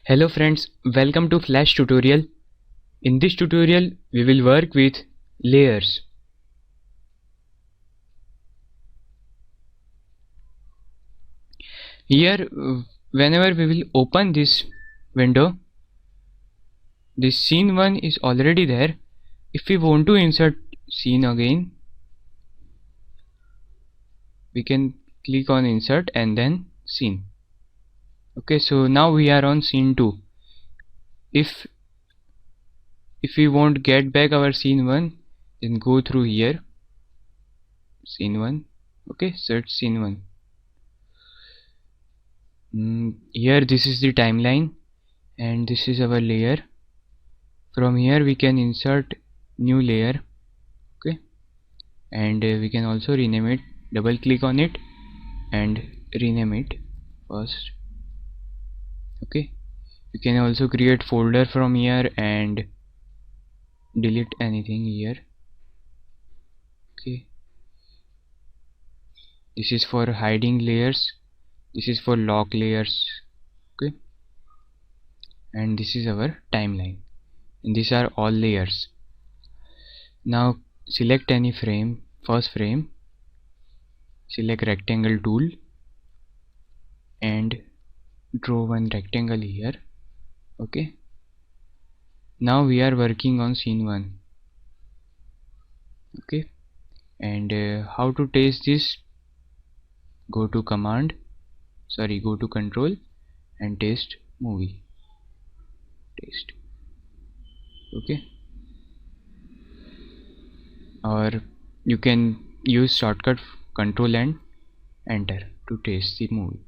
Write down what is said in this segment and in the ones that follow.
Hello friends, welcome to Flash tutorial. In this tutorial we will work with layers. Here whenever we will open this window, this scene 1 is already there. If we want to insert scene again, we can click on insert and then scene. Okay, so now we are on scene 2. If we want get back our scene 1, then go through here, scene 1. Okay, search scene 1. Here this is the timeline and this is our layer. From here we can insert new layer. Okay, and we can also rename it. Double click on it and rename it first. Okay, you can also create folder from here and delete anything here. Okay, this is for hiding layers, this is for lock layers. Okay, and this is our timeline, and these are all layers. Now select any frame, first frame, select rectangle tool and draw one rectangle here. Okay, now we are working on scene 1. Okay, and how to taste this? Go to go to control and taste movie. Taste. Okay, or you can use shortcut control and enter to taste the movie.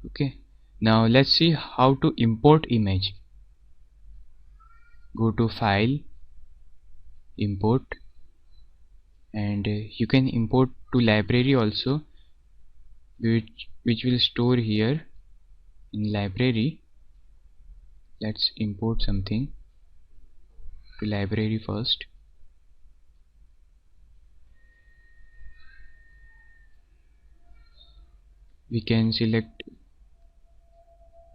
Okay, now let's see how to import image. Go to file, import, and you can import to library also, which will store here in library. Let's import something to library first. We can select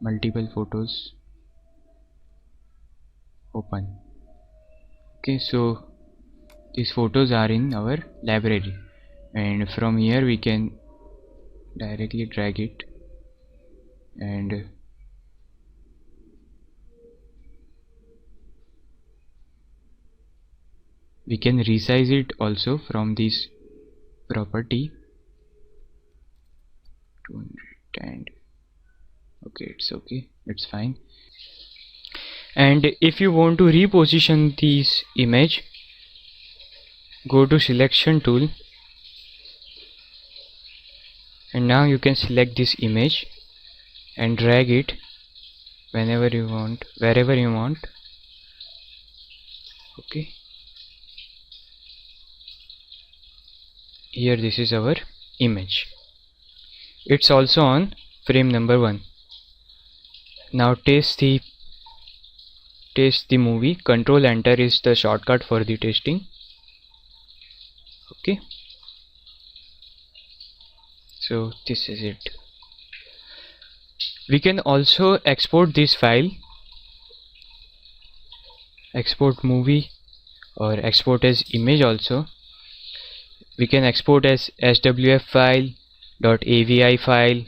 multiple photos, open. Okay, so these photos are in our library, and from here we can directly drag it and we can resize it also from this property 210. Okay, it's fine. And if you want to reposition this image, go to selection tool and now you can select this image and drag it whenever you want, wherever you want. Okay, here this is our image. It's also on frame number 1. Now taste the movie. Control enter is the shortcut for the tasting. Okay, so this is it. We can also export this file, export movie or export as image also. We can export as swf file, .avi file,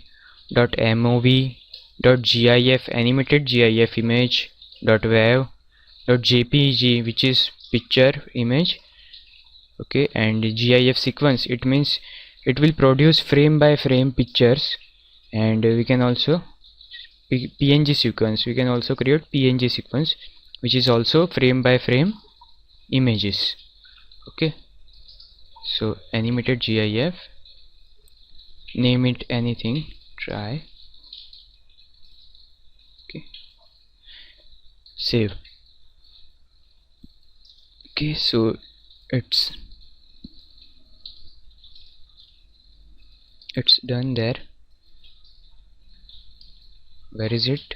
.mov, .gif, animated GIF image, .wav, .jpeg, which is picture image. Okay, and GIF sequence, it means it will produce frame by frame pictures. And we can also PNG sequence, we can also create PNG sequence, which is also frame by frame images. Okay, so animated GIF, name it anything, try. Okay, save. Okay, so it's done there. Where is it?